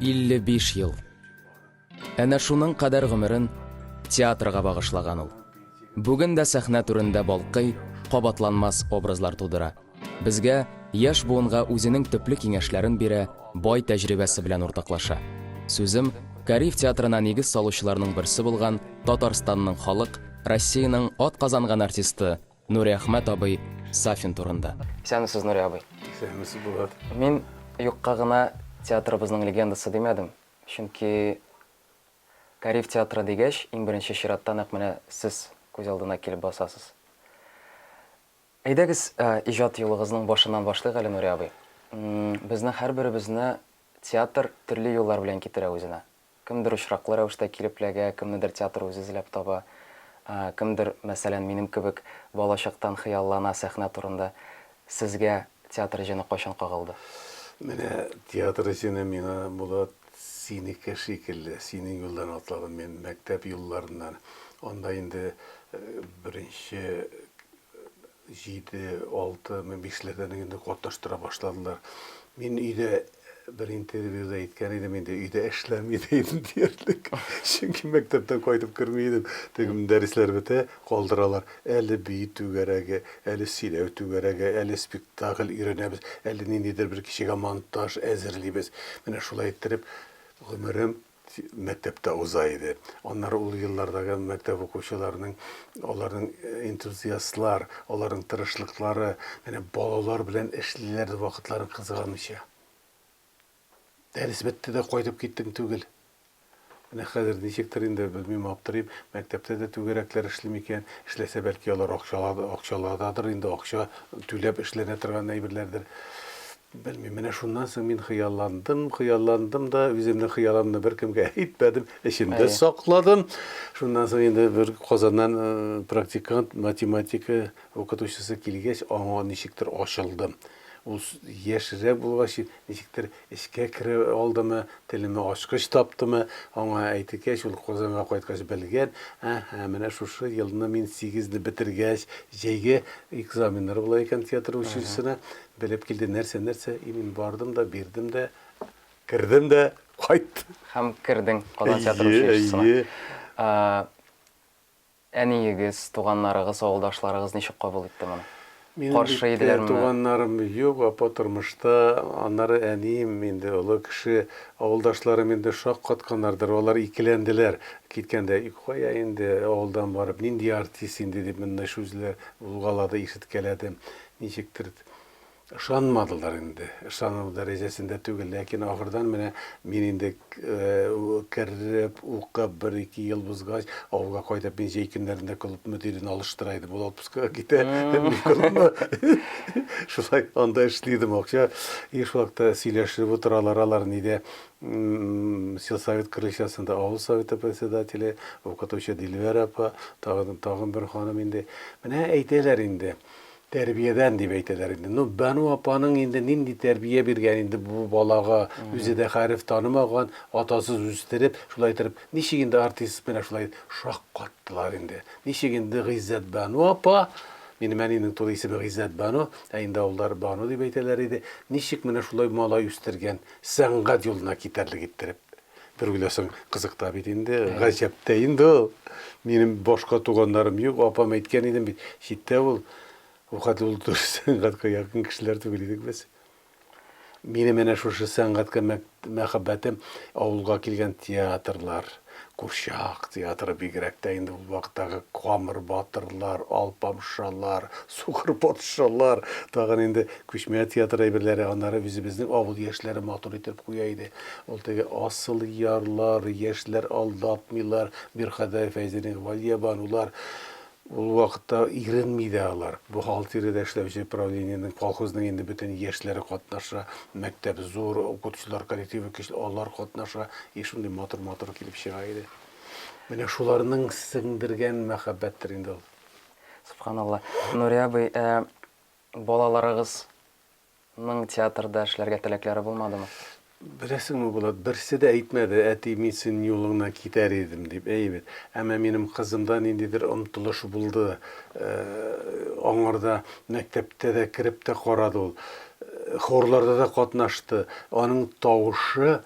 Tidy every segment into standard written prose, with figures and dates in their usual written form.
55 ел. Әнә шуның кадәр гомерен театрга багышлаган ул. Бүген дә сәхнә түрендә балкый, кабатланмас образлар тудыра. Безгә, яшь буынга үзенең төпле киңәшләрен бирә, бай тәҗрибәсе белән уртаклаша. Сүзем Кариф театрына нигез салучыларның берсе булган Татарстанның халык, Россиянең ат казанган артисты Нури Әхмәт абый Сафин турында. Исәнмесез, Нури абый? Исәнмесез, Булат. Мин юкка гына театрыбызның легендасы демәдем. Чөнки Кариф театры дигәч, иң беренче чиратта нәкъ менә сез күз алдына килеп басасыз. Әйдәгез, иҗат юлыгызның башыннан башлыйк әле, Нури абый. Безнең һәрберебезне театр төрле юллар белән китерә үзенә. Кемдер очраклы рәвештә килеп эләгә, кемнедер театр үзе эзләп таба, кемдер, мәсәлән, минем кебек балачактан хыяллана сәхнә турында. Сезгә театр җене кайчан кагылды? Менә театр җене миңа Булат синеке шикелле, синең юлдан атладым мен мәктәп юлларыннан. Анда инде беренче 7-6 5ләрдән инде катнаштыра башладылар. Мин өйдә bir intervyuda aytgan edim, endi uyda ishlamaydi edim diyerlik. Chunki maktabdan qaytib kirmaydim. Dedim darslar bita, qoldiralar. Әлі бүй түгәрәге, әлі сөйләү түгәрәге, әлі спектакль өйрәнәбез, әлі ниндидер bir кешегә монтаж әзерлибез. Менә шулай иттереп гомерем мәктәптә узайды. Аннары ул еллардагы мәктәп укучыларының, аларның энтузиастлар, аларның тырышлыклары, менә балалар белән эшлиләр вакытларын кызганмыйча. Дәрес бетте дә кайтып киттем түгел. Менә хәзер ничектер инде белмим, аптырыйм. Мәктәптә дә түгәрәкләр эшлим икән. Эшләсә бәлки алар акчалададыр инде, акча түләп эшләнә торган әйберләрдер. Белмим, менә шуннан соң мин хыялландым да, үземнең хыялымны беркемгә әйтмәдем, эчемдә сакладым. Шуннан соң инде бер Казаннан практикант, математика укытучысы килгәч, аңа ничектер ачылдым. Ул яшерәк булгач, ничектер эшкә керә алдымы, телеме ачкыч таптымы, аңа әйткәч, ул Казанга кайткач белгән, менә шушы елны мин 8-не бетергәч, җәйгә экзаменнар була икән театр училищесына, белеп килде нәрсә, мин бардым да, бирдем дә, кирдем дә, кайттым. Һәм кирдең Казан театр училищесына. Әниегез, туганнарыгыз, авылдашларыгыз ничек кабул итте моны? Каршы иделәрме? Туганнарым юк, апа тормышта, аннары әнием инде олы кеше, авылдашларым инде шаккатканнардыр, алар икеләнделәр. Киткәндә, кая инде авылдан барып, нинди артист инде дип менә шүзләр булгалады, ишеткәләдем. Ничектер ышанмадылар инде. Ышану дәрәҗәсендә түгел, ләкин ахырдан менә мин инде киреп, укып 1-2 ел бузгач, авылга кайтып мин җәй көннәрендә клуб мөдирен алыштыра идем. Ул отпускка китә. Шулай анда эшлидем, акча еш вакытта сөйләшеп утыралар, алар ниде сельсовет крыльчасында авыл советы председателе, укытучы Дилвер апа, тагын бер ханым инде. Менә әйтәләр инде. Тәрбиядән дип әйтәләр инде. Бану апаның инде нинди тәрбия биргән инде бу балага, үзе дә хәреф танымаган, атасыз үстереп, шулай итеп, ничек инде артист менә шулай шаккаттылар инде. Ничек инде Гыйззәт Бану апа, минем әнинең тулы исеме Гыйззәт Бану, инде уллар Бану дип әйтәләр иде. Ничек менә шулай малай үстергән, сәнгать юлына китәрлек иттереп. Бер уйласаң, кызыкта бит инде, гаҗәптә инде ул. Минем башка туганнарым юк, апам әйткән идем бит, читтә ул Вакыт ул сәнгатькә якын кешеләр түгел идек без. Минем менә шушы сәнгатькә мәхәббәтем авылга килгән театрлар, Курчак театры бигрәк тә инде ул вакыттагы Камыр батырлар, Алпамшалар, Сукыр патшалар, тагын инде күчмә театр әйберләре, аннары үзебезнең авыл яшьләре матур итеп куя иде. Ул теге асыл ярлар, яшьләр алдатмыйлар, Бирхадаев Фәйзинең Валиябанулар. Ул вакытта иренмиде алар. Бухгалтериядә эшләүче правлениянең, колхозның инде бөтен яшьләре катнаша, мәктәп зур, укытучылар коллективы алар катнаша, шундый матур килеп чыга иде. Менә шуларның сеңдергән мәхәббәттер инде ул. Субханалла. Нури абый, балаларыгызның театрда эшләргә теләкләре булмадымы? Беләсеңме, Булат, берсе дә әйтмәде, әти мин син юлыңна китәр идем дип, әйбәт. Әмма минем кызымда ниндидер омтылыш булды. Аңарда мәктәптә дә кирип тә карады ул. Хорларда да катнашты. Аның тавышы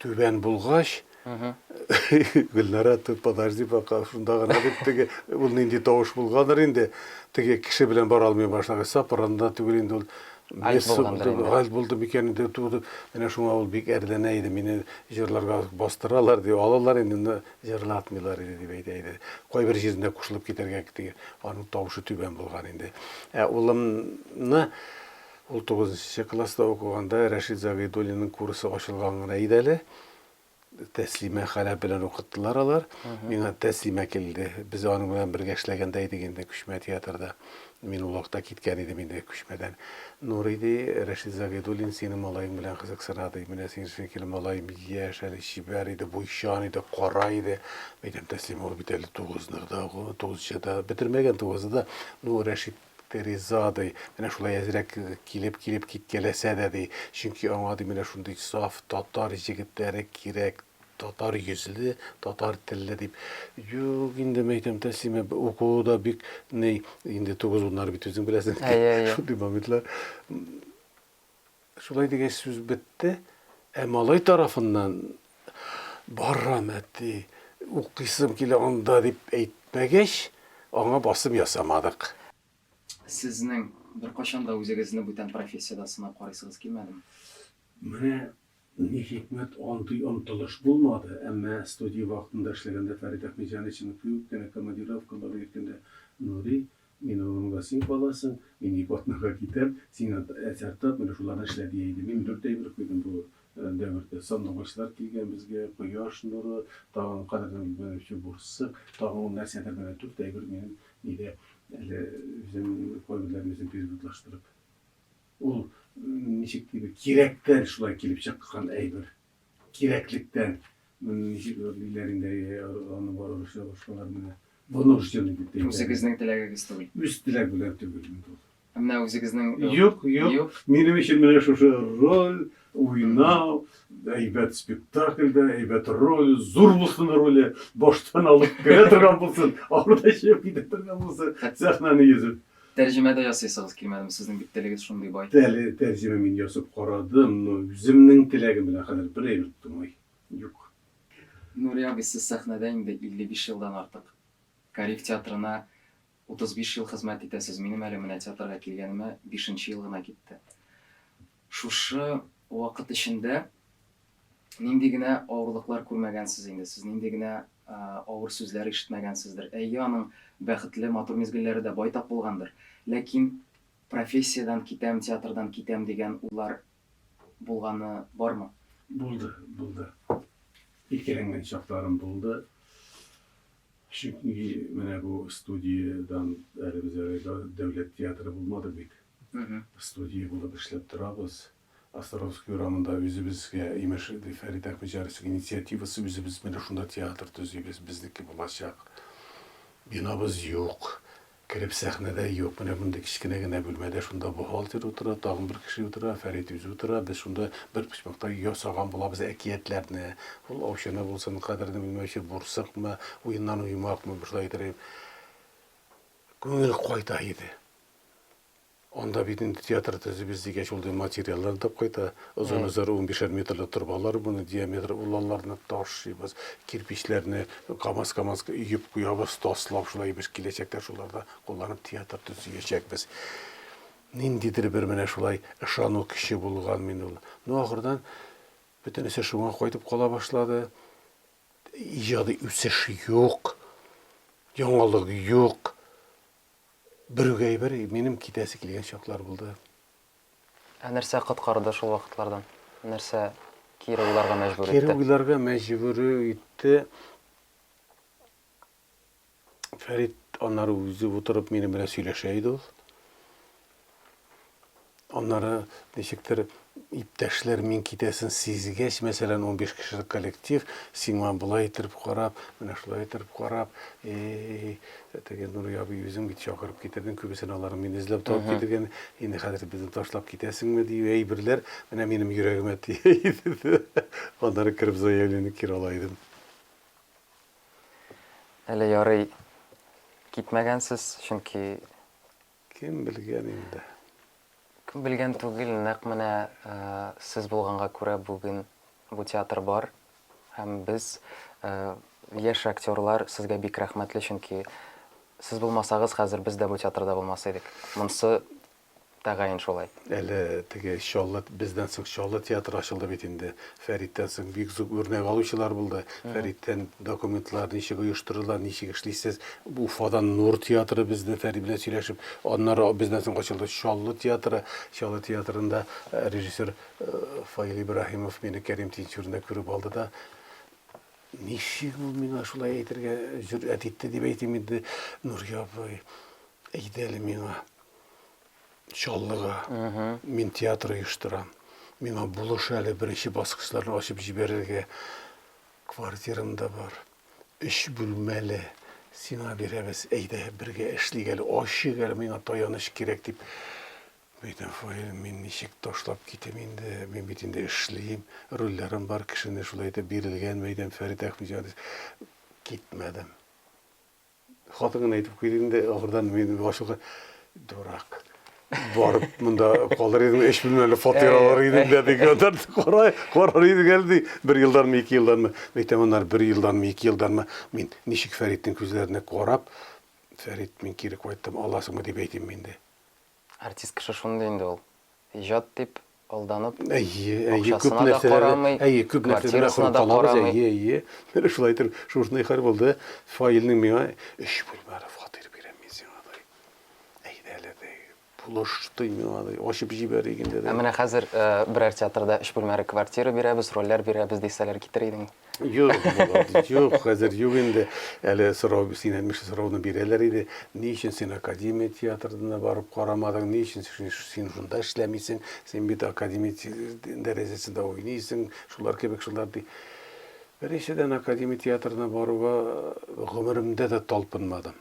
түбән булгач, Гөлнара, тут подожди, пока шунда гына дип теге ул нинди тавыш булгандыр инде. Теге кеше белән бара алмый башлаган сапырында түгел инде ул. Гал булды микән инде туды. Менә шуңа ул бик әрләнә иде. Мине җырларга бастыралар дип, алалар инде җырлатмыйлар иде дип әйтә иде. Кайбер җирендә кушылып китәргә теге аның тавышы түбән булган инде. Улымны ул 9 класста укыганда Рәшит Загыйдуллинның курсы ачылган гына иде әле. Тәслимә хәлә белән укыттылар алар. Миңа Тәслимә килде. Без аның белән бергә эшләгәндә идек инде Күчмә театрда. Мин ул вакытта киткән идем инде Күчмәдән. Нуриди, Рәшит Загыйдуллин синең малайың белән кызыксынады. Менә син шикелле малайым яшь әле чибәр иде, буйчан иде, кара иде. Әйтәм, Тәслимә ул бит әле 9-ныгда, 9-чада бетермәгән 9-да. Ну, Рәшит Ризадай, менә шулай әзрәк килеп киткәләсә дә ди. Чөнки аңа ди менә шундый саф татар җегетләре кирәк, татар йөзле, татар телле дип. Юк, инде мәйтәм Тәслимә укуда бик ни инде 9-ннар бит үзең беләсең. Шундый моментлар. Шулай дигәч сүз бетте. Малай тарафыннан баррамәти укыйсым килә анда дип әйтмәгәч, аңа басым ясамадык. Сезнең бер кашан да үзегезне бүтән профессияда сынап карыйсыгыз килмәдеме? Менә ни хикмәт андый омтылыш булмады, әмма студия вакытында эшләгәндә Фәрит Әхмәтҗановичның күп кенә командировкалар иткәндә Нури, мин улымга син каласың, мин Ипатнага китәм, син әсәртап менә шуларны эшлә дия иде. Мин 4 ай бер куйдым бу дәвертә. Сандугачлар килгән безгә, кояш нуры, тагын кадерле белмәүче бурсы, тагын нәрсәдер менә 4 ай бер минем иде. Әле үзем кайберләребезне переводлаштырып. Ул ничек дип кирәктән шулай килеп чыккан әйбер. Кирәклектән ничек диләрендә аны барырча башкалар менә вынуждены дип әйтә. Үзегезнең теләгегез түгел. Үз теләк белән түгел. Менә үзегезнең Юк. Минем өчен менә шушы роль, уйнау, әйбәт спектакльдә, әйбәт роль, зур булсын роле, баштан алып керә торган булсын, ахырда чыгып китә торган булсын, сәхнәне йөзеп. тәрҗемәдә ясыйсыгыз килмәдеме? Сезнең бит телегез шундый бай. Тәрҗемә мин ясап карадым, но үземнең теләгем белән хәзер бер әйбер тумый. Юк. Нурия абый, сез сәхнәдә инде 55 елдан артык. Кариф театрына 35 ел хезмәт итәсез. Минем әле менә театрга килгәнемә 5нче ел гына китте. Шушы вакыт эчендә нинди генә авырлыклар күрмәгәнсез инде. Сез нинди генә авыр сүзләр ишетмәгәнсездер. Әйе, аның бәхетле, матур мизгелләре дә байтак булгандыр. Ләкин профессиядан китәм, театрдан китәм дигән уйлар булганы бармы? Булды. Икеләнгән чакларым булды. Чөнки менә бу студиядан әле безгә дәүләт театры булмады бит. Студия булып эшләп торабыз. Островский урамында үзебезгә имеш Фәрит Әхмәтҗанович инициативасы үзебез менә шунда театр төзибез, безнеке булачак. Бинабыз юк. Кереп сәхнәдә юк. Менә монда кичкенә генә бүлмәдә шунда бухгалтер утыра, тагын бер кеше утыра, Фәрит үзе утыра. Без шунда бер почмакта ясаган булабыз әкиятләрне. Ул аучана булсын, кадерне белмәүче бурсыкмы, уеннан уймакмы, шулай итеп. Күңел кайта иде. Анда бит инде театр төзибез дигәч ул материаллар да кайта. Озын-озын 15 метрлы торбалар, буны диаметр уланларны ташыйбыз, кирпичләрне камаз үйеп куябыз, таслап шулай без киләчәктә шуларда кулланып театр төзиячәкбез. Ниндидер бер менә шулай ышану кеше булган мин ул. Ну ахырдан бөтенесе шуңа кайтып кала башлады. Иҗади үсеш юк. Яңалык юк. Бер минем китәсе килгән чаклар булды. Нәрсә коткарды шул вакытлардан? Нәрсә кире уйларга мәҗбүр итте? Кире уйларга мәҗбүр итте. Фәрит аннары үзе утырып минем белән сөйләшә иде ул. Аннары ничектер иптәшләр мин китәсен сизгәч, мәсәлән 15 кешелек коллектив, син ман булай итеп карап, менә шулай итеп карап, теге Нурия абый үзең бит чакырып китердең, күбесен аларны мин эзләп табып китергән, инде хәзер безне ташлап китәсеңме дию әйберләр, менә минем йөрәгемә тиде. Аннары кирип заявление кире алайдым. Әле ярый китмәгәнсез, чөнки Кем белгән инде. Кем белгән түгел, нәкъ менә сез булганга күрә бүген бу театр бар. Һәм без яшь актерлар сезгә бик рәхмәтле, чөнки сез булмасагыз, хәзер без дә бу театрда булмас идек. Монсы тәгаен шулай. Әле теге Шоллат бездән соң Шоллат театры ачылды бит инде. Фәриттән соң бик зур үрнәк алучылар булды. Фәриттән документлар ничек оештырыла, ничек эшлисез. Уфадан Нур театры бездә Фәрит белән сөйләшеп, аннары бездән соң ачылды Шоллат театры. Шоллат театрында режиссер Фаил Ибраһимов мине Кәрим Тинчурында күреп алды да ничек ул миңа шулай әйтергә җөрьәт итте дип әйтим инде. Нурия апай, әйдә әле миңа Шаллыга мин театр оештырам. Миңа булыш әле беренче баскычларны ачып җибәрергә квартирамда бар. 3 бүлмәле. Сиңа бирәбез, әйдә бергә эшлик әле, ачык әле, миңа таяныч кирәк дип. Әйтәм, Фаил, мин ничек ташлап китәм инде? Мин бит инде эшлим, рольләрем бар, кешене шулай итеп бирелгән, әйтәм, Фәрит Әхмәтҗан китмәдем. Хатыгын әйтеп куйды инде, ахырдан мин башыга дурак. Барып монда калыр идем, 3 бүлмәле фатир алыр идем дә дигән. Карар иде geldi. 1 елданмы, 2 елданмы? Әйтәм, аннар 1 елданмы, 2 елданмы? Мин ничек Фәриттең күзләренә карап, Фәрит, мин кире кайттым, аласыңмы дип әйтим инде. Артист кеше шундый инде ул. Иҗат дип алданып, Әйе, күп акчасына да карамый, әйе, күп квартирасына да калабыз, карамый. әйе. Менә шулай итеп, шушындай хәл булды. Фаилның миңа 3 бүлмәле фатир бирәм мин сиңа дай. Әйдә әле ди. Булышты миңа дай. Ачып җибәрик инде. Менә хәзер берәр театрда 3 бүлмәле квартира бирәбез, рольләр бирәбез дисәләр китер идең. Юк, юк, хәзер юк инде. Әле сорау син әйтмешсең, сорауны бирәләр иде. Ни өчен син Академия театрына барып карамадың? Ни өчен син шунда эшләмисең? Син бит Академия дәрәҗәсендә уйныйсың. Шулар кебек шулар ди. Беренчедән Академия театрына баруга гомеремдә дә талпынмадым.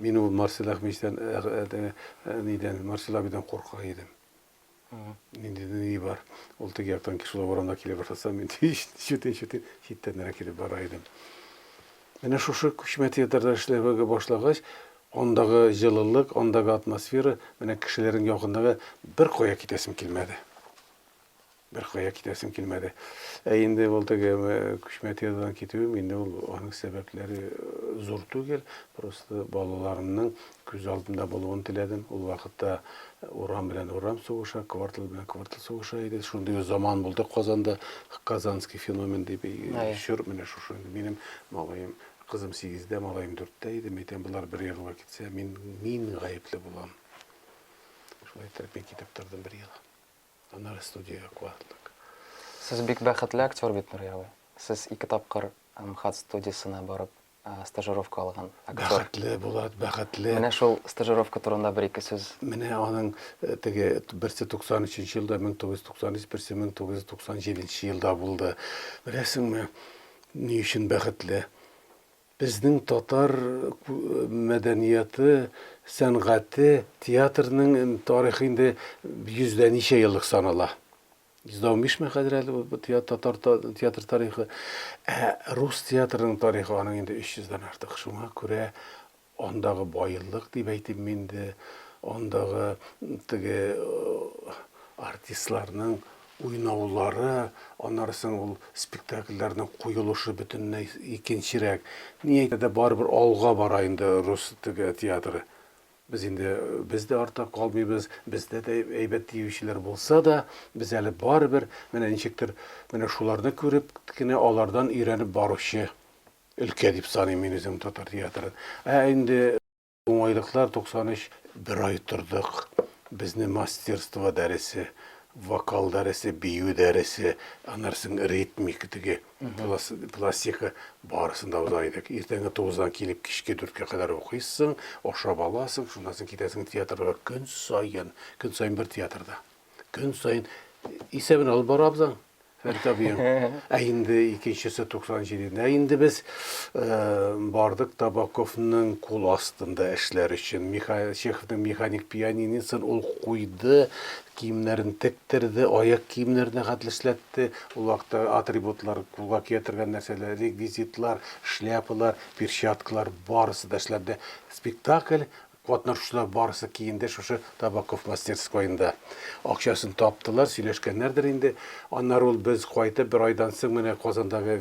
Мин ул Марсел Әхмәтҗан нидән, Марсел абыйдан курка идем. Нинди ни бар. Ул теге яктан кишулар урамда килеп башласа, мин читтәнрәк килеп бара идем. Менә шушы күчмә театрда эшләргә башлагач, андагы җылылык, андагы атмосфера, менә кешеләрнең якынлыгы бер кая китәсем килмәде. Бер кая китәсем килмәде. Инде ул теге күчмә театрдан китүем, инде ул аның сәбәпләре зур түгел. Просто балаларымның күз алдында булуын теләдем. Ул вакытта урам белән урам сугыша, квартал белән квартал сугыша иде. Шундый заман булды Казанда, Казанский феномен дип шур менә шушы. Минем малаем, кызым 8дә, малаем 4дә иде. Мәйтәм, булар бер елга китсә, мин гаепле булам. Шулай итеп мин китеп тордым 1 ел. Аннары студияга куатлык. Сез бик бәхетле актер бит, Нурия абый. Сез 2 тапкыр МХАТ студиясына барып стажировка алган актер. Бәхетле булат, бәхетле. Менә шул стажировка турында 1-2 сүз. Менә аның теге 1993 елда, 1993, 1997 елда булды. Беләсеңме, ни өчен бәхетле? Безнең татар мәдәнияты, сәнгате, театрның тарихы инде 100дә ничә еллык санала. 115 хәзер әле татар театр тарихы. Рус театрының тарихы аның инде 300дән артык. Шуңа күрә андагы байлык дип әйтим инде, андагы теге артистларның уйнаулары, аннарсын ул спектакльләрнең куелышы бөтенләй икенчерәк. Ни әйтә барыбер алга бара инде рус теге театры. Без дә артта калмыйбыз, бездә дә әйбәт диючеләр булса да, без әле барыбер менә ничектер, менә шуларны күреп кенә алардан өйрәнеп баручы өлкә дип саныйм мин үзем татар театрын. Инде уңайлыклар 93 1 ай тордык. Безне мастерство дәресе, вокал дәресе, бию дәресе, аннарсын ритмика теге, пластика барысында узайдык. Иртәнге 9-дан килеп кичке 4-кә кадәр укыйсың, ашап аласың, шундан соң китәсең театрга көн сайын бер театрда. Көн сайын исәбен алып барабыз. Фәрит абыем. Инде икенчесе 97-дә. Инде без бардык Табаковның кул астында эшләр өчен. Михаил Чеховның механик пианиносын ул куйды, киемнәрен тектерде, аяк киемнәренә хәтле эшләтте. Ул вакытта атрибутлар, кулга киятергән нәрсәләр, реквизитлар, шляпалар, перчаткалар барысы да эшләде. Спектакль катнашучылар барысы кийинде шушы Табаков мастерскойында акчасын таптылар, сөйләшкәннәрдер инде. Аннары ул без кайтып бер айдан соң менә Казандагы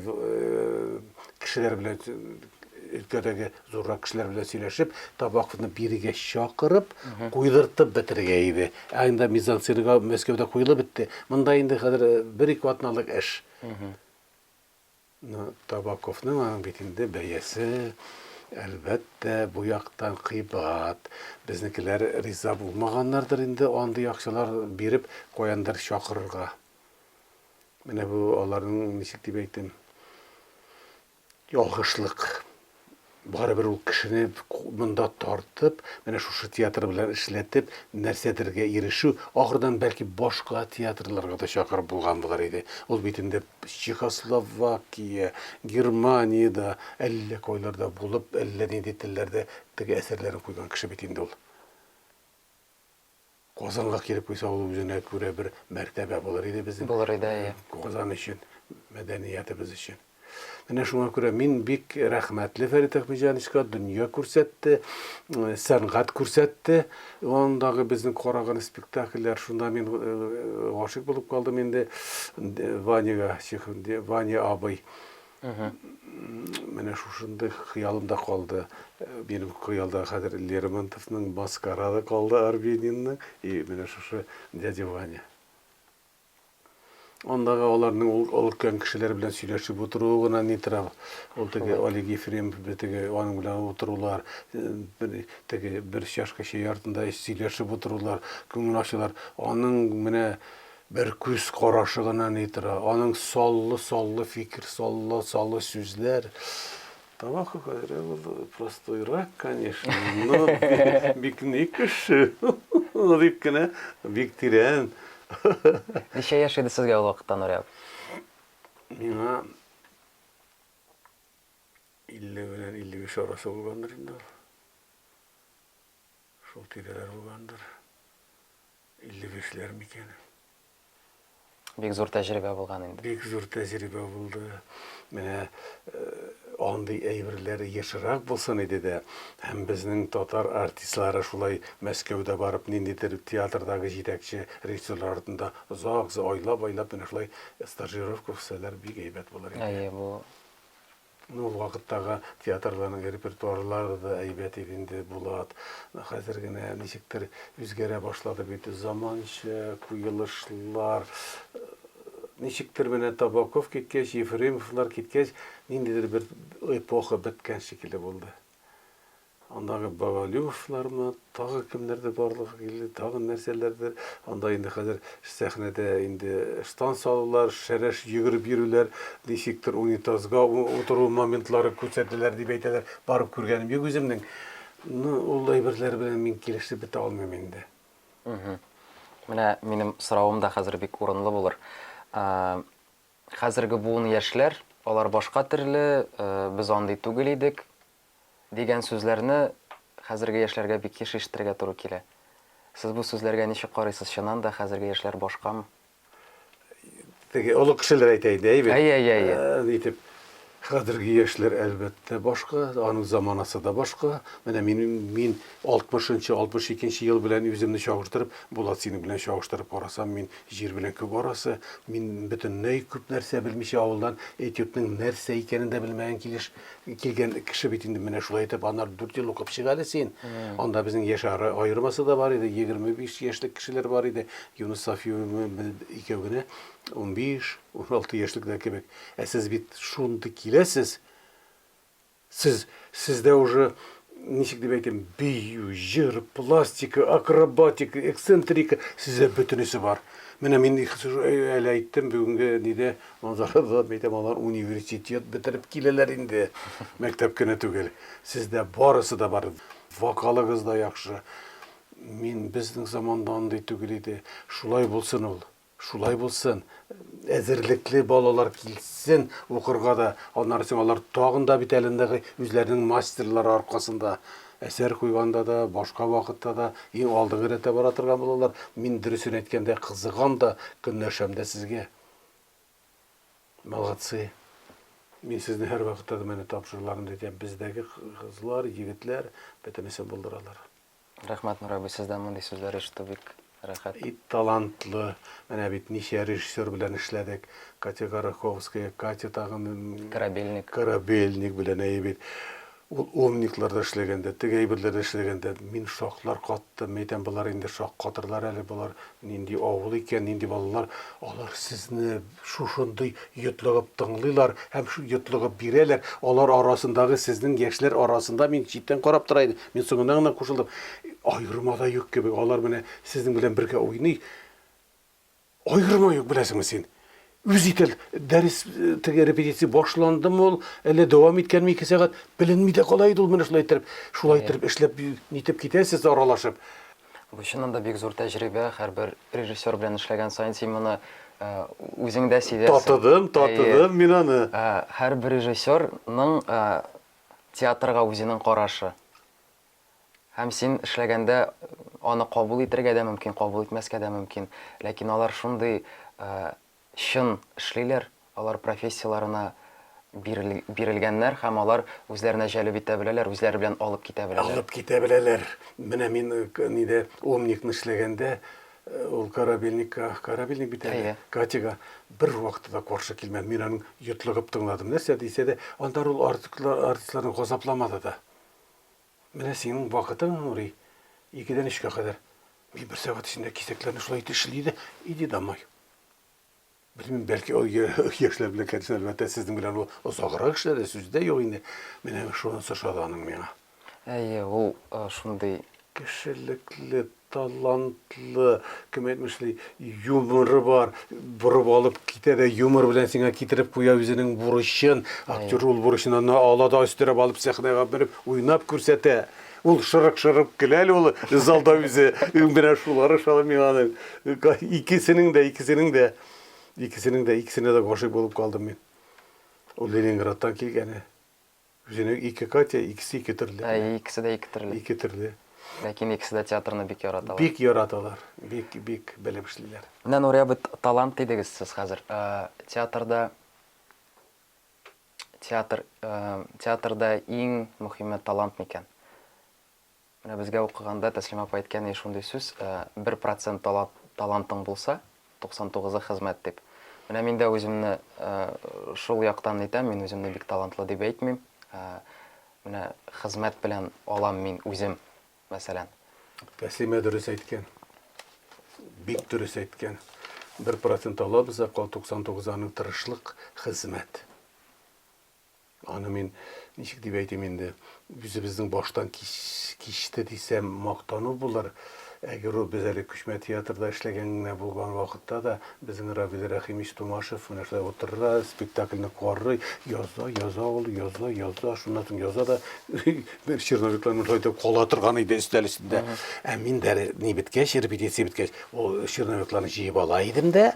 кешеләр белән өлкәдәге зуррак кешеләр белән сөйләшеп, Табаковны бирегә чакырып, куйдыртып бетергә иде. Инде мизансценага Мәскәүдә куелып бетте. Монда инде хәзер 1-2 атналык эш. Табаковның аның битендә бәясе әлбәттә бу яктан кыйбат. Безнекеләр риза булмаганнардыр инде, андый акчалар биреп куяндар чакырырга. Менә бу аларның ничек дип әйтим, ялгышлык. Барыбер ул кешене монда тартып, менә шушы театр белән эшләтеп, нәрсәдергә ирешү, ахырдан бәлки башка театрларга да чакырып булган булар иде. Ул бит инде Чехословакия, Германиядә, әллә кайларда булып, әллә нинди телләрдә теге әсәрләрен куйган кеше бит инде ул. Казанга килеп куйса, ул үзенә күрә бер мәртәбә булыр иде безнең. Булыр иде. Казан өчен, мәдәниятебез өчен. Менә шуңа күрә мин бик рәхмәтле Фәрит Әхмәтҗановичка, дөнья күрсәтте, сәнгать күрсәтте. Ондагы безнең караган спектакльләр, шунда мин гашык булып калдым инде Ваняга, Ваня абый. Менә шушында хыялымда калды. Минем хыялда хәзер Лермонтовның Маскарада калды, Арбенинның, и менә шушы дядя Ваня. Ондагы аларның өлкән кешеләр белән сөйләшеп утыруы гына ни тора. Ул теге Олег Ефремов теге аның белән утырулар, теге бер чашка чәй артында сөйләшеп утырулар, күңел ачулар. Аның менә бер күз карашы гына ни тора. Аның саллы фикер, саллы сүзләр. Табаков простойрак, конечно, но бик никеш, дип кенә, бик тирән. Ничә яшь иде сезгә ул вакытта, Нури абый? Миңа 50 белән 55 арасы булгандыр инде. Шул тирәләр булгандыр. 55ләр микән. Бик зур тәҗрибә булган инде. Бик зур тәҗрибә булды. Менә андый әйберләр ешрак булсын иде дә, һәм безнең татар артистлары шулай Мәскәүдә барып, ниндидер театрдагы җитәкче режиссерлар артында озак айлап менә шулай стажировка үтсәләр бик әйбәт булыр иде. Әйе, бу Ну, вакыттагы театрларның репертуарлары да әйбәт иде инде Булат. Хәзер генә ничектер үзгәрә башлады бит, заманча куелышлар. Ничектер менә Табаков киткәч, Ефремовлар киткәч, ниндидер бер эпоха беткән шикелле булды. Андагы Багалюевлармы, тагы кемнәрдер барлыгы килде, тагы нәрсәләрдер. Анда инде хәзер сәхнәдә инде штан салулар, шәрәш йөгереп йөрүләр, ничектер унитазга утыру моментлары күрсәтәләр дип әйтәләр. Барып күргәнем юк үземнең. Ну, ул әйберләр белән мин килешеп бетә алмыйм инде. Менә минем соравым да хәзер бик урынлы булыр. Хәзерге буын яшьләр, алар башка төрле, без андый түгел идек дигән сүзләрне хәзерге яшьләргә бик еш ишетергә туры килә. Сез бу сүзләргә ничек карыйсыз? Чыннан да хәзерге яшьләр башкамы? Теге олы кешеләр әйтә иде, әйбәт. Әйе. Дитеп, хәзерге яшьләр әлбәттә башка, аның заманасы да башка. Менә мин 60-нчы, 62-нчы ел белән үземне чагыштырып, Булат синең белән чагыштырып карасам, мин җир белән күк арасы, мин бөтенләй күп нәрсә белмичә авылдан этюдның нәрсә икәнен дә белмәгән килгән кеше бит инде менә шулай итеп, аннар 4 ел укып чыга әле син. Анда безнең яшь аермасы да бар иде, 25 яшьлек кешеләр бар иде. Юнус Сафиев икәү генә 15-16 яшьлек дә кебек. Ә сез бит шунда киләсез. Сездә уже ничек дип әйтим, бию, җыр, пластика, акробатика, эксцентрика, сездә бөтенесе бар. Менә мин әле әйттем бүгенге нидә, манзарада әйтәм, алар университет бетереп киләләр инде. Мәктәп кенә түгел. Сездә барысы да бар. Вокалыгыз да яхшы. Мин безнең заманда андый түгел иде. Шулай булсын ул. Шулай булсын. Әзерлекле балалар килсен укырга да, аннары соң алар тагын да бит әлендәге үзләренең мастерлары аркасында әсәр куйганда да, башка вакытта да иң алдыгы рәттә бара торган булалар. Мин дөресен әйткәндә кызыган да, көнләшәм дә сезгә. Молодцы. Мин сезне һәр вакытта да менә тапшыруларны әйтәм, бездәге кызлар, егетләр бөтенесе булдыралар. Рәхмәт, Нур абый, сездән мондый сүзләр ишетү бик рәхәт. Талантлы, менә бит ничә режиссер белән эшләдек. Катя Гороховская, Катя тагын Корабельник. Корабельник белән әйбит. Ул умникларда эшләгәндә, теге әйберләрдә эшләгәндә мин шаклар каттым. Әйтәм, булар инде шак катырлар әле, булар нинди авыл икән, нинди балалар. Алар сезне шушындый йотлыгып тыңлыйлар һәм шу йотлыгып бирәләр. Алар арасындагы сезнең яшьләр арасында мин читтән карап тора идем. Мин соңыннан гына кушылдым. Айырма да юк кебек. Алар менә сезнең белән бергә уйный. Айырма юк, беләсеңме син? Үз ител, дәрес теге репетиция башландымы ул, әле дәвам иткәнме 2 сәгать, беленми дә кала иде ул менә шулай итеп эшләп нитеп китәсез аралашып. Бу чыннан да бик зур тәҗрибә, һәрбер режиссер белән эшләгән саен син моны үзең дә сизәсең. Татыдым мин аны. Һәрбер режиссерның театрга үзенең карашы. Һәм син эшләгәндә аны кабул итәргә дә мөмкин, кабул итмәскә дә мөмкин. Ләкин алар шундый чын эшлиләр, алар профессияларына бирелгәннәр һәм алар үзләренә җәлеп итә беләләр, үзләре белән алып китә беләләр. Алып китә беләләр. Менә мин ниде Умникны эшләгәндә ул Корабельник бит әле. Катяга бер вакытта каршы килмәде. Мин аның йотлыгып тыңладым. Нәрсә дисә дә, анда ул артистларны газапламады да. Менә синең вакытың, Нури, 2-дән 3-кә кадәр. Мин 1 сәгать эчендә кисәкләрне шулай эшлиде, иди домой. Bilmem, belki o yaşlar bile kendisine elbette sizin bilen o uzakırak işleri sizde yok yine. Benim şu an sıçradanım bana. Әйе, ул шундый Kişilikli, talantlı, kim etmişli, yumuru var. Vurup alıp gide de yumur bilen sana getirip koya yüzünün vuruşun. Aktör ol vuruşundan ağlada üstüne alıp sahneye verip oynap görsete. Ул шырык келәл ул залда үзе. Менә шулары шалым яны. Икесенең дә икесенә дә гашыйк булып калдым мин. Ул Ленинградтан килгәне. Үзенең 2 Катя, икесе 2 төрле. икесе дә 2 төрле. 2 төрле. Ләкин икесе дә театрны бик яраталар. Бик яраталар. Бик белеп эшлиләр. Менә Нурия, бит талант дидегез сез хәзер. Театрда иң мөһиме талант микән? Менә безгә укыганда Тәслим апа әйткән шундый сүз, 1% талантың булса, 99-ы хезмәт дип. Менә мин дә үземне шул яктан әйтәм, мин үземне бик талантлы дип әйтмим. Менә хезмәт белән алам мин үзем, мәсәлән. Тәслимә дөрес әйткән. Бик дөрес әйткән. 1% алабыз, 99-аның тырышлык, хезмәт. Аны мин ничек дип әйтим инде, үзебезнең баштан кичте дисәм мактану булыр. Әгәр ул без әле Күчмә театрда эшләгәнне булган вакытта да безнең Равил Рәхимович Тумашев менә шулай утырыр, спектакльне карый, яза, шуннан соң яза да бер черновикларны һайтып кала торган иде өстәл өстендә. Мин дә ни биткәч, репетиция биткәч, ул черновикларны җыеп ала идем дә,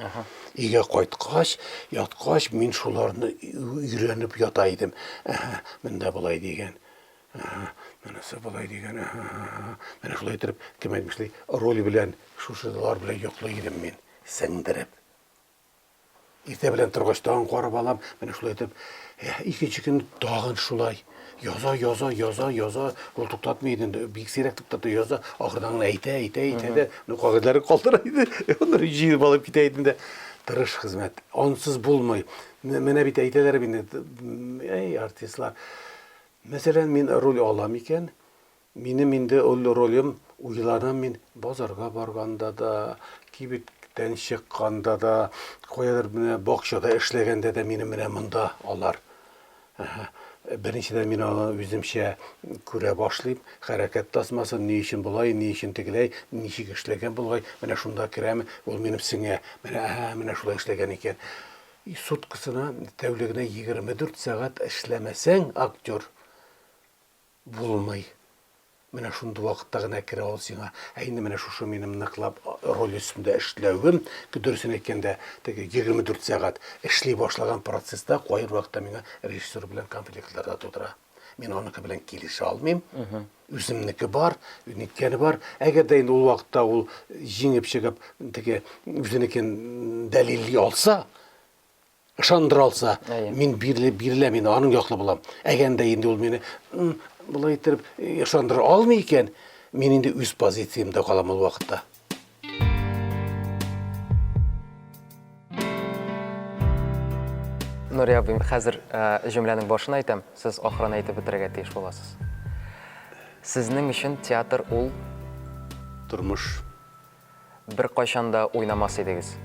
өйгә кайткач, яткач мин шуларны өйрәнеп ята идем. Монда булай дигән. Менәсе булай дигән. Менә шулай итеп, кем әйтмешли, роли белән, шушылар белән йоклый идем мин, сеңдереп. Иртә белән торгач тагын карап алам, менә шулай итеп, икенче көн тагын шулай. Яза, ул туктатмый иде, бик сирәк туктатты яза, ахырдан әйтә дә, кагыйдәләре калтыра иде. Онлар җыеп алып китә иде дә. Тырыш хезмәт, ансыз булмый. Менә бит әйтәләр инде, артистлар. Мәсәлән, мин роль алам икән, минем инде ул ролем уйланам мин базарга барганда да, кибеттән чыкканда да, каядыр менә бакчада эшләгәндә дә минем менә монда алар. Беренчедән мин аны үземчә күрә башлыйм, хәрәкәт тасмасын, ни өчен булай, ни өчен тегеләй, ничек эшләгән булгай, менә шунда керәм, ул минем сеңә, менә шулай эшләгән икән. Суткысына, тәүлегенә 24 сәгать эшләмәсәң, актер булмый. Менә шундый вакытта гына керә ул сиңа. Инде менә шушы минем ныклап роль өстендә эшләвем, дөресен әйткәндә, теге 24 сәгать эшли башлаган процесста кайыр вакытта миңа режиссер белән конфликтларда тудыра. Мин аныкы белән килешә алмыйм. Үземнеке бар, үниткәне бар. Әгәр дә инде ул вакытта ул җиңеп чыгып, теге үзенекен дәлилли алса, ышандыра алса, мин бирелә, мин аның яклы булам. Әгәр дә инде ул мине булай итеп ышандыра алмый икән, Мен инде үз позициямда калам ул вакытта. Нурия абый, хәзер җөмләнең башын әйтәм, сез ахырын әйтеп бетерергә тиеш буласыз. Сезнең өчен театр ул Тормыш. бер кайчан да уйнамас идегез.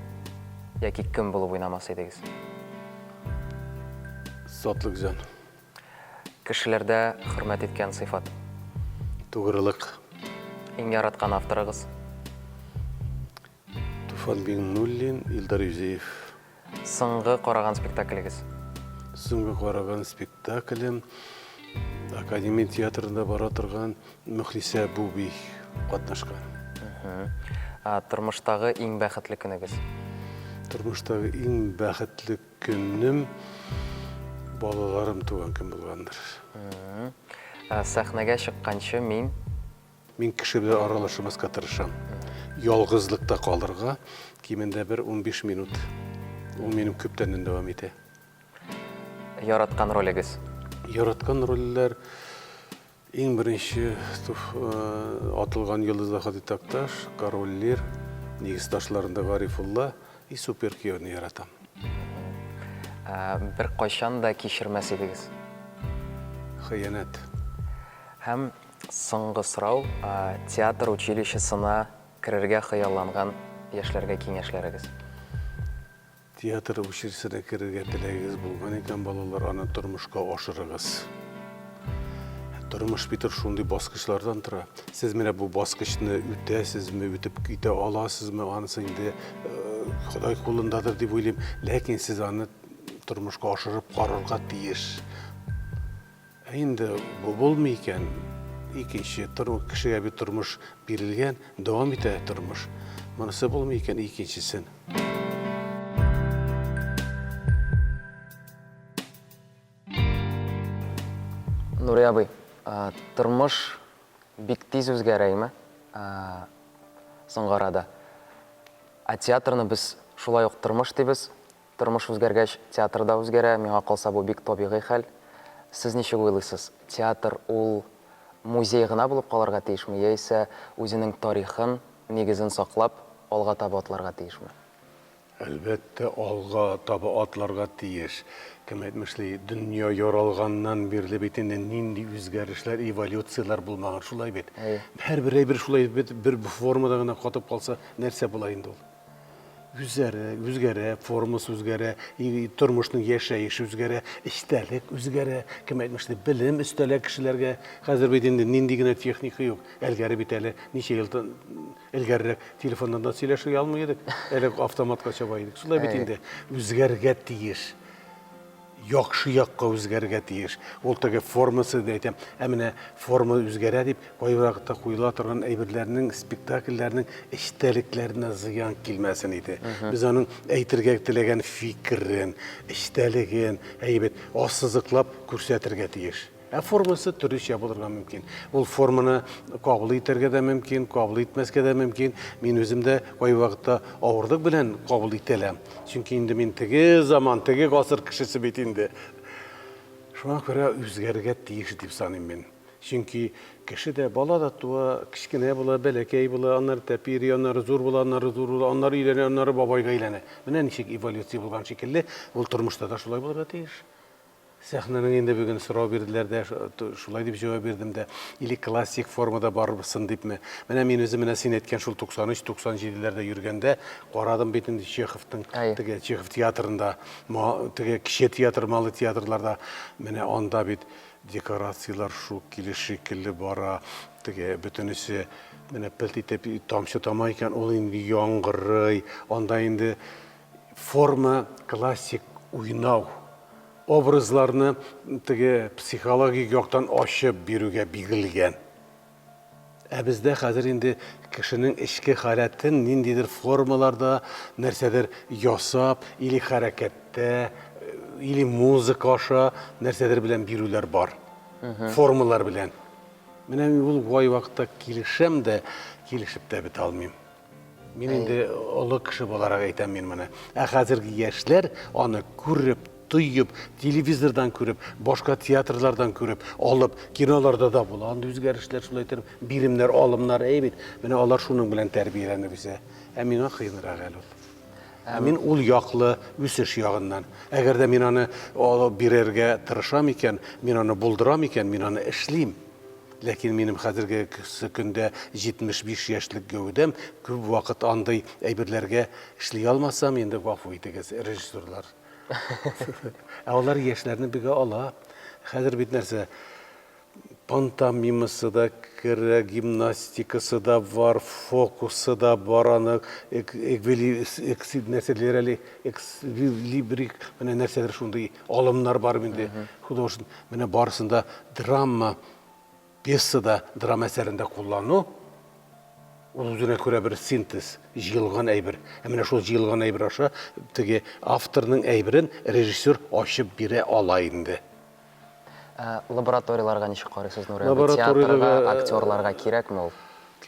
Яки кем булып уйнамас идегез. Затлык жан. Кешеләрдә хөрмәт иткән сыйфат. Тугрылык. Иң яраткан авторыгыз. Туфан Бигнуллин, Илдар Юзеев. Соңгы караган спектаклегез. Соңгы караган спектаклем Академия театрында бара торган Мөхлисә Буби катнашкан. Тормыштагы иң бәхетле көнегез. Тормыштагы иң бәхетле көнем балаларым туган көн булгандыр. Сәхнәгә чыкканчы мин Мин кеше белән аралашмаска тырышам. Ялгызлыкта калырга кимендә бер 15 минут. Ул минем күптәннән дәвам итә. яраткан ролегез. Яраткан рольләр иң беренче атылган йолдызда Хadi Такташ, Король Лир, Нигез ташларында Гарифулла и Суперкиевны яратам. Бер кайчан да кичермәс идегез. Хыянат. Һәм соңгы сорау, театр училищесына керергә хыялланган яшьләргә киңәшләрегез. Театр училищесына керергә теләгегез булган икән, балалар, аны тормышка ашырыгыз. Тормыш битер шундый баскычлардан тора. Сез менә бу баскычны үтәсезме, үтеп китә аласызмы, анысы инде Ходай кулындадыр дип уйлыйм. Ләкин сез аны тормышка ашырып карарга тиеш. Инде бу булмый икән. Икенче кешегә бит тормыш бирелгән, дәвам итә тормыш. Монысы булмый икән, икенчесен. Нурия абый, тормыш бик тиз үзгәрәме? Соңгы арада. Театрны без шулай ук тормыш дибез. Тормыш үзгәргәч, театр да үзгәрә. Миңа калса бу бик табигый хәл. Сез ничек уйлыйсыз? Театр ул музей гына булып калырга тиешме, яисә үзенең тарихын, нигезен саклап, алга таба атларга тиешме? Әлбәттә, алга таба атларга тиеш. Кем әйтмешли, дөнья яралганнан бирле бит инде нинди үзгәрешләр, эволюциялар булмаган, шулай бит. Һәрбер әйбер шулай бит, бер формада гына катып калса, нәрсә була инде ул? Үзгәрә, формасы үзгәрә, тормышның яшәеше үзгәрә, истәлек үзгәрә. Кем әйтмешли, белем өстәлә кешеләргә. Хәзер бит инде нинди генә техника юк. Әлгәре бит әле ничә елдан элгәррәк телефоннан да сөйләшергә алмый идек. Әле автоматка чаба идек. Шулай бит инде үзгәргә тиеш. Яхшы якка үзгәргә тиеш. Ул теге формасы да әйтәм. Менә форма үзгәрә дип, кайвакытта куела торган әйберләрнең, спектакльләрнең эчтәлекләренә зыян килмәсен иде. Без аның әйтергә теләгән фикерен, эчтәлеген, әйбәт ассызыклап күрсәтергә тиеш. Формасы төрлечә булырга мөмкин. Ул форманы кабул итәргә дә мөмкин, кабул итмәскә дә мөмкин. Мин үзем дә кайвакытта авырлык белән кабул ителәм. Чөнки инде мин теге заман, теге гасыр кешесе бит инде. Шуңа күрә үзгәргә тиеш дип саныйм мин. Чөнки кеше дә бала да туа, кичкенә була, бәләкәй була, аннары тәпир, аннары зур була, аннары өйләнә, аннары бабайга әйләнә. Менә ничек эволюция булган шикелле, ул тормышта да шулай булырга тиеш. Сәхнәнең инде бүген сорау бирделәр дә, шулай дип җавап бирдем дә, или классик формада барырсың дипме. Менә мин үзем менә син әйткән шул 93-97ләрдә йөргәндә карадым бит инде Чеховның, теге Чехов театрында, теге кичә театр, малы театрларда, менә анда бит декорациялар шул килешекелле бара, теге бөтенесе менә пелт итеп тамчы тама икән, ул инде яңгырый, анда инде форма классик уйнау. Образларны теге психологик яктан ачып бирүгә бигелгән. Бездә хәзер инде кешенең эчке халатын ниндидер формаларда нәрсәдер ясап, или хәрәкәттә, или музыка аша нәрсәдер белән бирүләр бар. Формалар белән. Менә ул вакытта килешәм дә, килешеп тә бит алмыйм. Мин инде олы кеше буларак әйтәм мин моны. Хәзерге яшьләр аны күреп duyup, televizordan görüp, başka tiyatrlardan görüp, alıp, kinolarda da bulan özgərişlər, şulay etib, birimler, alımlar, eybit. Mene onlar şunun bilen terbiyelenir bize. Emine kıyınırak el ol. Emin ul yaqlı üsüş yağından. Eğer de min onu birerge tırışam iken, min onu bulduram iken, min onu işleyim. Lakin benim hazırki günde 75 yaşlık gövdem köp vakit anday eybirlerge işley almasam endi gafuydu rejissörler. Onlar yaşlarını bir ala. Hazır bir nerse pantomiması da kire, gimnastikası da var, fokusu da var, nerseleri, librik, nerseler şunday alımlar var bende. Hudosun, mene barısında drama, piyasada, drama eserinde kullanı. Uzuna göre bir sintez, jilgan eybir. Hemen şu jilgan eybir aşağı, tege avtorның eybirin rejissör aşıp bire alayındı. Laboratoriyalarga nişe qaraysiz Nuriya? Teatrga, aktyorlarga kerakmi ol?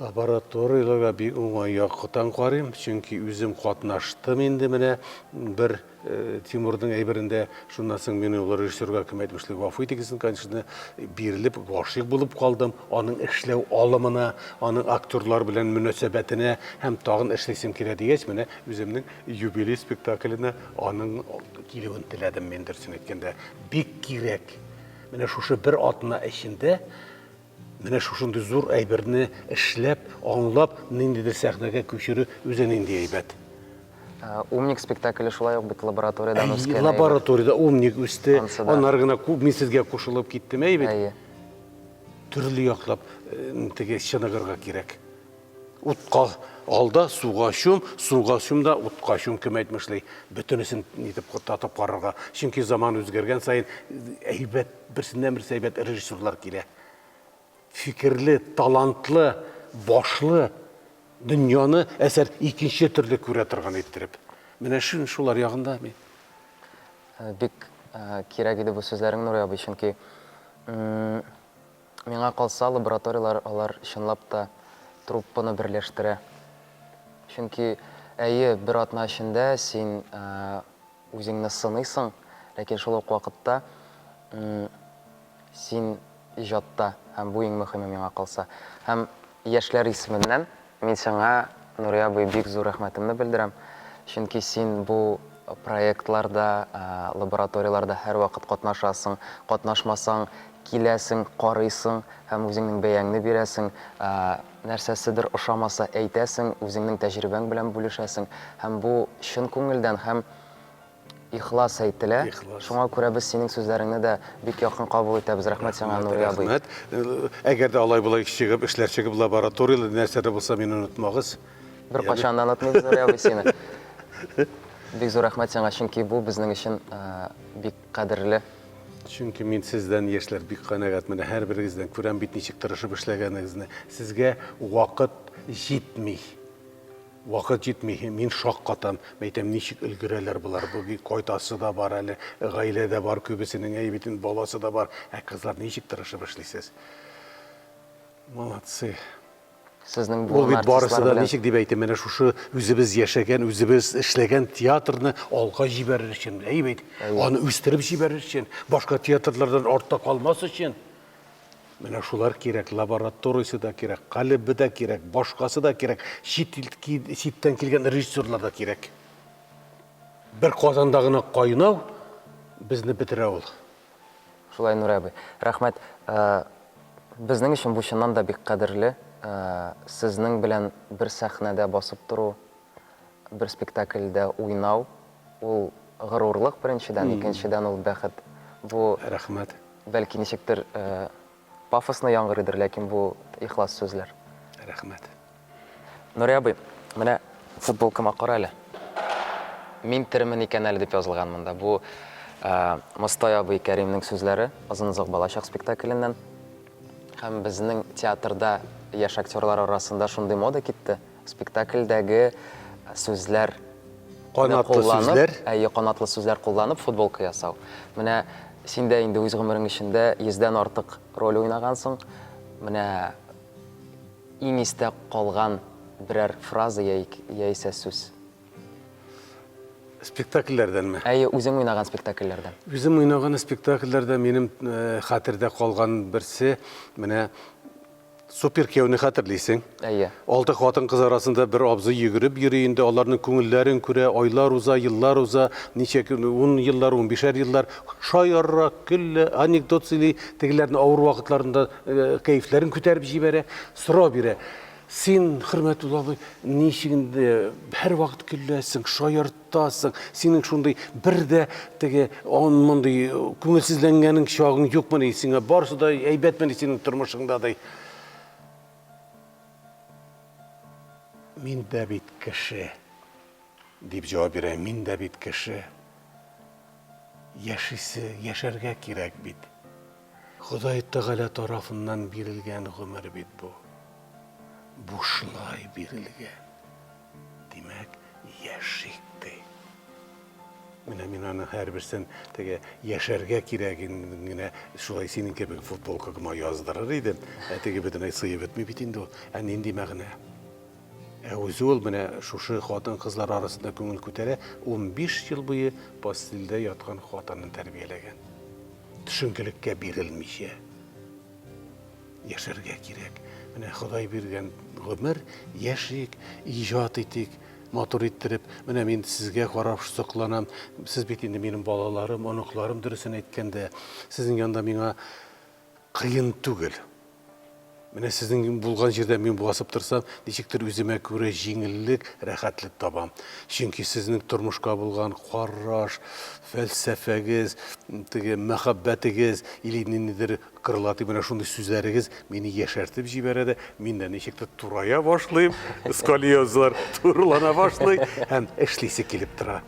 Laboratoriyalarga bir oңай яқытан қарайым, çünkü өзім қатнаштым енді міне бір Тимурдың әйбірінде шундан соң мен олар режиссерға кім айтмышлы ғафу етегесін, конечно, беріліп, ғашық болып қалдым. Оның ішлеу алымына, оның актерлар білен мөнәсәбәтіне һәм тағын ішлесем керек дегенше, міне өзімнің юбилей спектакліне оның келуін тіледім мен дұрысын еткенде. Бик керек. Міне шушы бір атына ішінде Mene şuşundu zor eybirini işlep, anlap, nindidir səhnəyə köçürü özə nindi eybət. Umnik spektakli şulay yok bit laboratoriyadan öskən. Laboratoriyada umnik üstü, onlarına men sizge koşulup gittim eybət. Türlü yaqlap, şınıqırğa gerek. Utqa alda suğa şum da utqa şum kim etmişli. Bütünüsün nitip tatıp qarırğa. Çünkü zaman özgergen sayın eybət, birsindən bir eybət rejissorlar kile. Fikirli, talantlı, başlı dünyanı eser ikinci türlü köre тұрған ettirip. Mene şular yağında mı? Bik kerak edi bu sözlerin Nuriya abi, çünkü mena kalsa laboratoriyalar alar şınlap da truppını birleştire. Çünkü bir atma içinde sen özüngni sınıysın, lakin şol vaqtda sen ijatта, hem bu en mühimi mena kalsa. Hem yaşlar isminden men sana Nuriya abi bik zor rahmetimni bildirem. Çünkü sen bu proyektlarda, laboratoriyalarda her vaqt qatnaşasın, qatnaşmasan kilesin, qarıysın, hem özüngning beyangni berasin, närsesidir oşamasa aytasin, özüngning tecrüben bilen bölüşäsin. Hem bu şın көңелдән hem İhlas aytılır. Şuna göre biz senin sözlerini de bik yakın kabul etəbiz. Rahmet sana Nuriya abi. Rahmet. Eğer de alay bulay çekip, işler çekip laboratoriyalı nərsədə bulsa beni unutmağız. Bir qaçandan unutmayız Nuriya abi seni. Bik zor rahmet sana, çünkü bu bizning için bik qadirli. Çünkü men sizden yaşlar bik qanağat, mene her birinizden көрәм bit nechik tırışıp işləgəninizini. Sizge vaqt jetmey. Vaqt jetmey. Men şok qatam. Meytem nechik ülgüreler bular. Bu koytası da var, gaile de var, köbesinin eybitin balası da var. Kızlar nechik tırışıp işleysiz. Молодцы. Sizning bu barысы da nechik deb aytım. Mene şuşu özübüz yaşagan, özübüz işlegen teatrını alğa jiberir için, eybet. Onu üstürüp jiberir için, başka teatrlardan orta kalması için. Mene şular kerek, laboratoriyası da kerek, kalıbı da kerek, başkası da kerek, şitten kelgen rejissörler da kerek. Bir kazandağına qaynav bizni bitire ol. Şulay Nuriya abi. Rahmet. Bizning için bu şundan da bik qadirli. Sizning bilen bir sahnede basıp duru, bir spektaklde oynav, ol gururluk birinçiden, ikinciden ol bəxet. Bu Rahmet. belki nişiktir pafosna yangırıdır, lakin bu ihlas sözler. Rahmet. Nuriya abi, mene futbolkama qaraylı. Min tirimin iken әлі деп yazılgan mında. Bu Mustay abi Kerim'nin sözleri Azınızıq Balaşaq spektaklinden. Hem bizning teatrda yaş aktyorlar arasında şunday moda gitti. Spektakldagi sözler Qanatlı sözler. Qanatlı sözler kullanıp futbolka yasav. Mine sen de indi öz gümrüň içinde 100'den artık rol oynagansın. Mine en esте qalgan birer fraza ya ise söz. Спектакльләрдәнме? Әйе, үзең уйнаган спектакльләрдән. Үзем уйнаган спектакльләрдә минем хәтердә калган берсе, менә Супер кияүне хәтерлисең? Әйе. Алты хатын кыз арасында бер абзый йөгереп йөри инде, аларның күңелләрен күрә, айлар уза, еллар уза, ничә 10 еллар, 15 еллар, шаяррак, көлле, анекдот сөйли, тегеләрне авыр вакытларында кәефләрен күтәреп җибәрә, сорау бирә. Син, хөрмәтле абый, ничегендә һәр вакыт көләсең, шаяртасың, синең шундый бер дә теге мондай күңелсезләнгәнең чагың юкмы, сиңа барысы да әйбәтме синең тормышыңда ди. Мин дә бит кеше, дип җавап бирә. Мин дә бит кеше. Яшәргә кирәк бит. Ходай Тәгалә тарафыннан бирелгән гомер бит бу. Бушлай бирелгән. Димәк, яшик ди. Менә мин аны һәрберсен теге яшәргә кирәген генә шулай синең кебек футболкага яздырыр идем. Теге бөтенләй сыйып бетми бит инде ул. Нинди мәгънә? Үзе ул менә шушы хатын кызлар арасында күңел күтәрә, 15 ел буе постельдә яткан хатынын тәрбияләгән. Төшенкелеккә бирелмичә. Яшәргә кирәк. Менә Ходай биргән гомер, яшик, иҗат итик, матур иттереп, менә мин сезгә карап сокланам. Сез бит инде минем балаларым, оныкларым дөресен әйткәндә, сезнең янда миңа кыен түгел. Менә сезнең булган җирдә мин басып торсам, ничектер үземә күрә җиңеллек, рәхәтлек табам. Чөнки сезнең тормышка булган караш, фәлсәфәгез, теге мәхәббәтегез, или ниндидер кырлаты менә шундый сүзләрегез мине яшәртеп җибәрә дә, мин дә ничектер турая башлыйм, сколиозлар турлана башлый, һәм эшлисе килеп тора.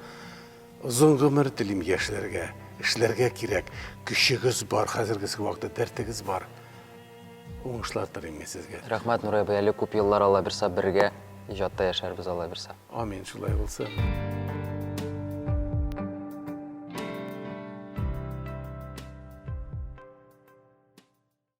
Озын гомер телим яшьләргә, эшләргә кирәк, көчегез бар, хәзерге вакытта дәртегез бар. Уңышлар телим сезгә. Рәхмәт, Нурай бай, әле күп еллар Алла бирсә бергә иҗатта яшәрбез Алла бирсә. Амин, шулай булсын.